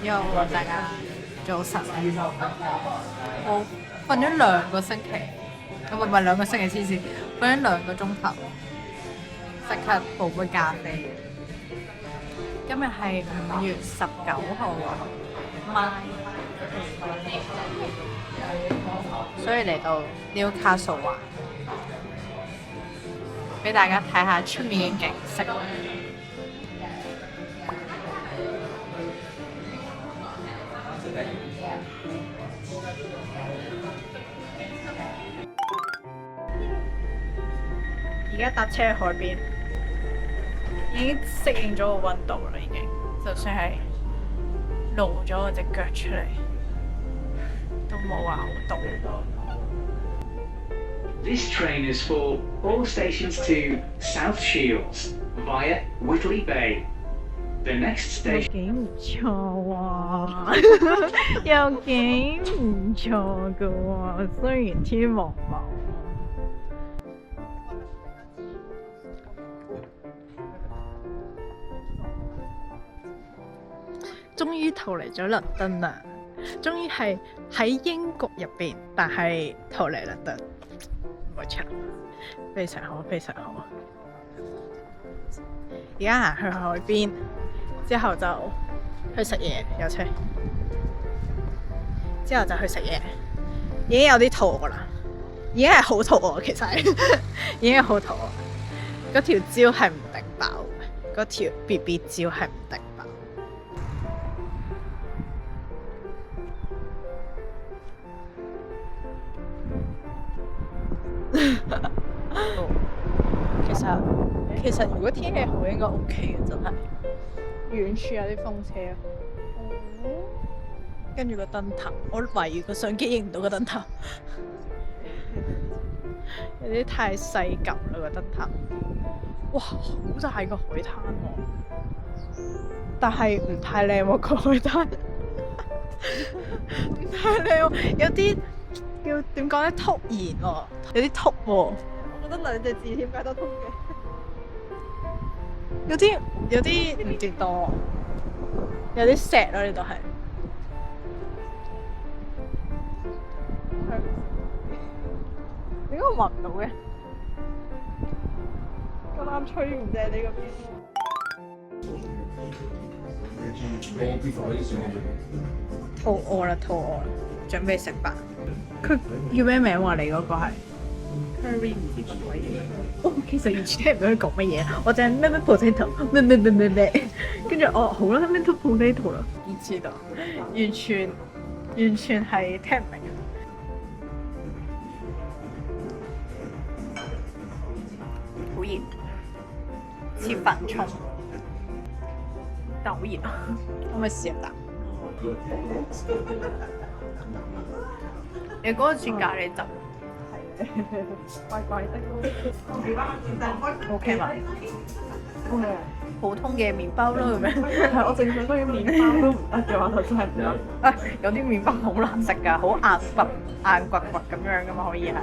Yo，大家早晨。我瞓咗2個星期，唔係2個星期黐線，瞓咗2個鐘頭，即刻泡杯咖啡。今日係5月19號，所以嚟到 Newcastle 玩，俾大家睇下出面嘅景色。而家搭車去海邊，已經適應咗個溫度啦。已經，就算係露咗嗰隻腳出嚟，都冇話好凍。This train is for all stations to South Shields via Whitley Bay. The next station. 幾唔錯喎，又幾唔錯噶喎，雖然天茫茫。終於逃離咗倫敦啦！終於係喺英國入邊，但係逃離倫敦，冇錯，非常好，非常好。而家行去海邊，之後就去食嘢，有車。之後就去食嘢，已經有啲肚餓啦，已經係好肚餓，其實已經好肚餓。嗰條蕉係唔頂飽嘅，嗰條 BB 蕉係唔頂飽。其實如果天氣好應該 OK 嘅，真係。遠處有啲風車啊，跟住個燈頭，我懷疑個相機影唔到個燈頭，有啲太細嚿啦個燈頭。哇，好大個海灘喎，但係唔太靚喎個海灘，唔太靚喎，有啲叫點講咧，突然喎，有啲突喎。我覺得2隻字點解都通嘅？有啲唔知多，有啲石咯，呢度係。點解我聞唔到嘅？咁啱吹唔正你個邊？肚餓啦，準備食飯。佢叫咩名話？你嗰個係？Curry 唔知乜鬼嘢，哦，其實完全聽唔到佢講乜嘢，我淨係咩 potato 咩，跟住我好啦，咩 potato 啦，唔知道，完全係聽唔明。好熱，切飯葱，但好熱啊，可唔可以試一啖？你嗰個似咖喱汁。怪怪的 ，OK 嘛？普通嘅麵包咯，咁樣。係，我正想講啲麵包都唔得嘅話，就真係唔得。有啲麵包好難食㗎，好硬掘咁樣㗎嘛，可以係。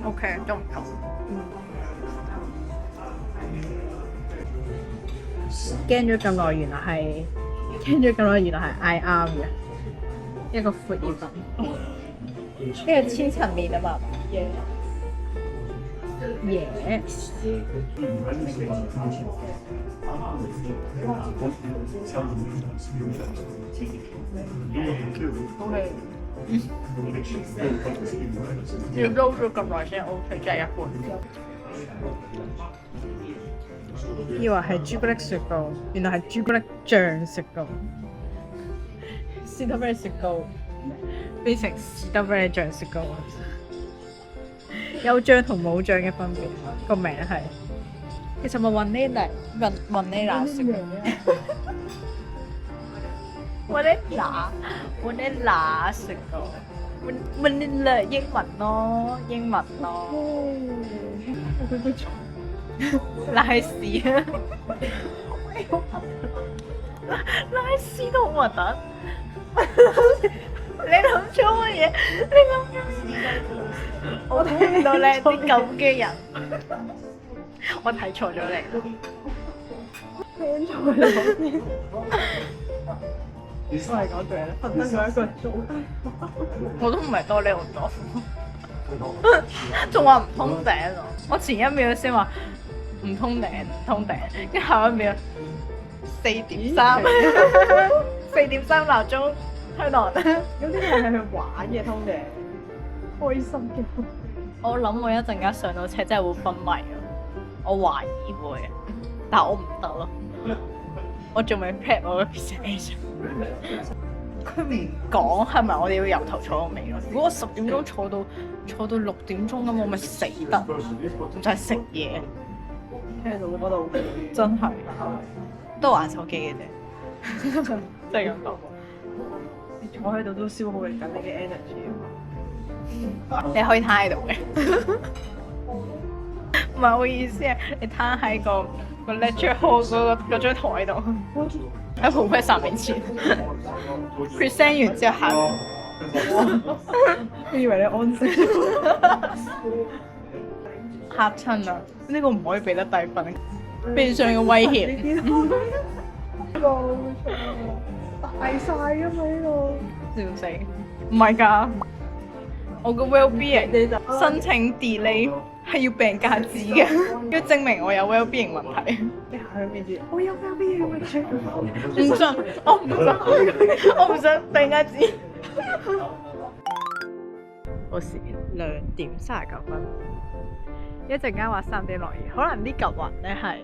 OK， 都唔錯。驚咗咁耐，原來係嗌啱嘅，一個闊葉粉，呢個千層麵啊嘛，嘢，要撈咗咁耐先 OK， 真係一半。以為係朱古力雪糕，原來係朱古力醬雪糕。士多啤梨雪糕變成士多啤梨醬雪糕，有醬同冇醬嘅分別。個名係其實咪雲呢拿雪糕，雲呢拿雪糕，雲呢拿英文咯。拉屎啊！拉屎都好核突。你諗咗乜嘢？你諗咗乜嘢？我聽唔到你係啲咁嘅人。我睇錯咗你。聽錯咗，都係嗰句啦，瞓得嗰一個鐘。我都唔係多你好多，仲話唔通頂喎！我前一秒先話唔通頂，唔通頂，跟住下一秒4:3，4:3鬧鐘推落。咁呢個係去玩嘅通嘅，開心嘅。我諗我一陣間上到車真係會昏迷咯，我懷疑會，但我唔得咯，我仲未 prep 我嘅 presentation。佢唔講係咪我哋要由頭坐到尾咯？如果我10點鐘坐到6點鐘咁，我咪死得，就係食嘢。聽到嗰度真係都玩手機嘅啫，真係咁講。你坐喺度都消耗緊你嘅 energy 啊嘛。你可以攤喺度嘅，唔係我意思係你攤喺個 lecture hall 嗰張台度，喺 professor 面前 present 完之後行。我以為你安息。嚇親啊！呢個唔可以俾得低分，變相嘅威脅。呢個大晒㗎嘛呢度。笑死！唔係㗎，我個 well-being 你就申請 delay 係要病假紙嘅，要證明我有 well-being 問題。你行去面前，我有咩嘢問題？唔信，我唔信，我唔想病假紙。我時2:39，一陣間話3點落雨，可能呢嚿雲咧係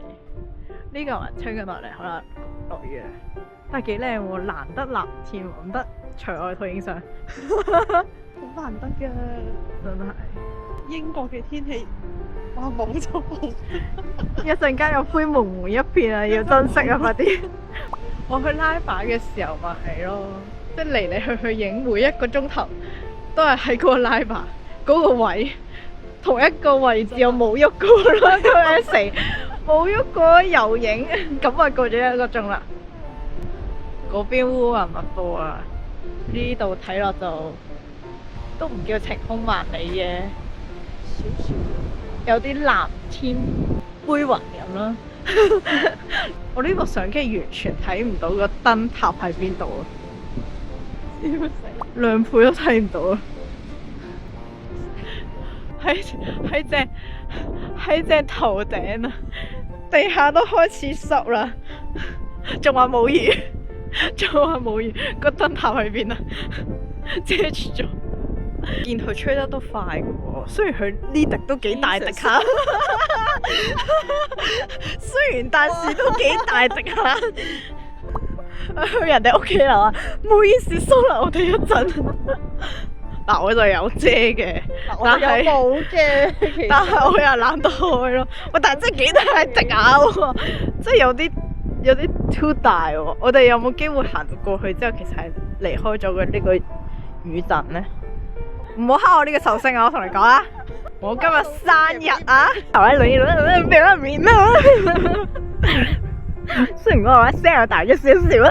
呢嚿雲吹緊落嚟，可能落雨啊！但係幾靚喎，難得藍天喎，唔得除外套影相，好難得㗎，真係。英國嘅天氣，哇冇就冇。一陣間有灰蒙蒙一片啊，要珍惜啊！快啲！我去拉把嘅時候咪係咯，即係嚟嚟去去影每一個鐘頭都係喺嗰個拉把嗰個位，同一個位置我冇喐過啦，佢成冇喐過又影，咁啊過咗1個鐘啦。嗰邊烏雲密布啊，呢度睇落就都唔叫晴空萬里嘅，少少有啲藍天灰雲咁啦。我呢部相機完全睇唔到個燈塔喺邊度啊！2倍都睇唔到啊！喺正頭頂啊，地下都開始濕啦，仲話冇雨，個燈塔喺邊啊？遮住咗。見佢吹得都快嘅喎，雖然佢呢滴都幾大滴下，雖然但是都幾大滴下。去人哋屋企樓啊，唔好意思疏留我哋一陣。嗱，我就有遮嘅，但係冇嘅，但係我又懶得開咯。喂，但係真係幾大滴下喎，即係有啲 too 大喎。我哋有冇機會行到過去之後，其實係離開咗嘅呢個雨陣咧？唔好蝦我呢個壽星啊！我同你講啊，我今日生日啊！雖然我話聲又大咗少少啦，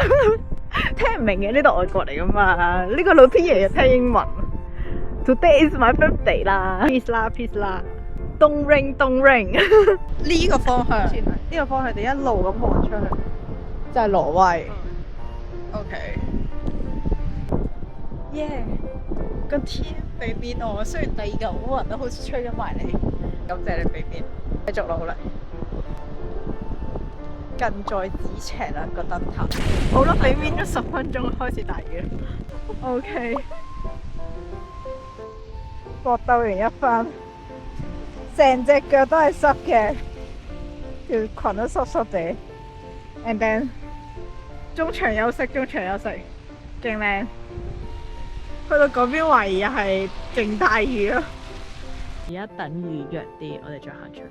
聽唔明嘅，呢度外國嚟噶嘛？呢個老天爺又聽英文。Today is my birthday 啦 ，peace 啦 peace 啦 ，don't ring don't ring。呢個方向，呢個方向你一路咁望出去，就係挪威。OK。耶！個天俾面我，雖然第二嚿烏雲都好似吹咗埋嚟，感謝你俾面，繼續努力。近在咫尺啦個燈塔。好啦，俾面咗10分鐘，開始大雨。OK。搏鬥完一番，成隻腳都係濕嘅，條裙都濕濕地。And then 中場休息，勁靚。去到嗰邊懷疑又係勁大雨咯。而家等雨弱啲，我哋再行出去。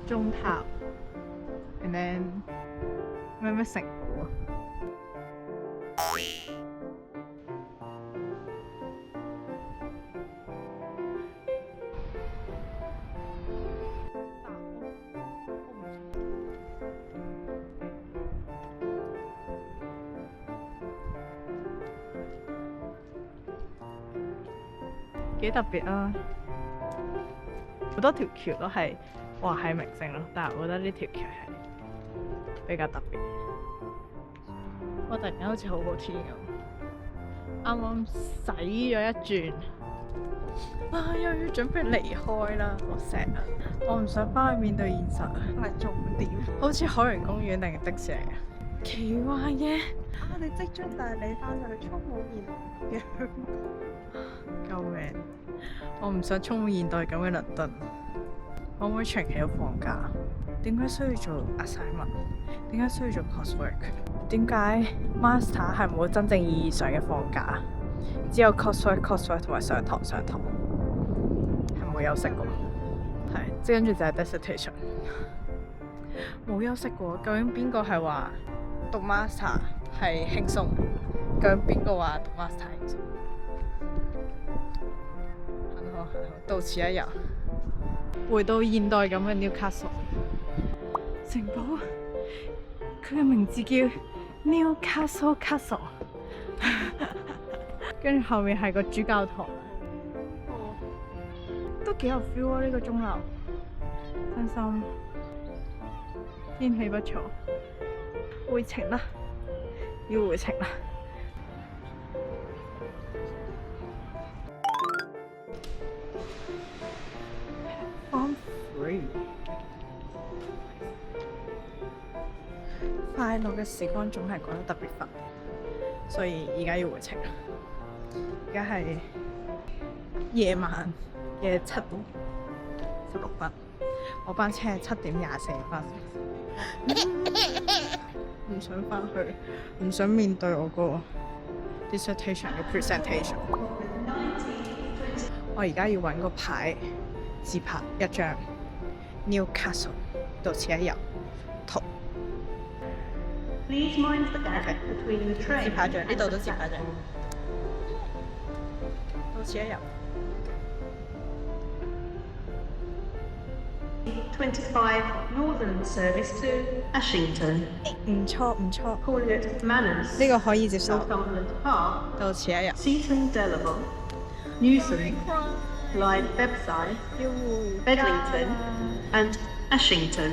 中塔 ，and then 咩城堡啊？幾特別啊！好多條橋都係話係明星咯，但係我覺得呢條劇係比較特別。我突然間好似好好天咁，啱啱洗咗一轉，啊又要準備離開啦，好 sad 啊！我唔想翻去面對現實啊，係重點。好似海洋公園定係迪士尼啊？奇幻嘅，啊！你即將帶你翻去充滿現代嘅香港。救命！我唔想充滿現代感嘅倫敦。可唔可以長期都放假？點解需要做 assignment？ 點解需要做 coursework？ 點解 master 係冇真正意義上嘅放假？只有 coursework 同埋上堂，係冇休息過。係，即跟住就係 dissertation， 冇休息過。究竟邊個係話讀 master 係輕鬆？究竟邊個話讀 master 輕鬆？行好，到此一遊。回到現代咁嘅 Newcastle 城堡，佢嘅名字叫 Newcastle Castle， 跟住後面係個主教堂，都幾有 feel 啊！呢個鐘樓，真心天氣不錯，回程啦，要回程啦。快樂嘅時光總係過得特別快，所以而家要回程啦。而家係夜晚嘅7:16，我班車係7:24，唔想翻去，唔想面對我個 dissertation 嘅 presentation。我而家要揾個牌自拍一張 Newcastle， 到此一遊圖。Please mind the gap between the train 自拍像，呢度都自拍像，到此一遊。25 Northern service to Ashington. 唔錯唔錯， Cornet Manors. 呢個可以接受。 Northumberland Park. 到此一遊。 Seaton Delaval. Newson. Clyde Beckside. Bedlington. And Ashington.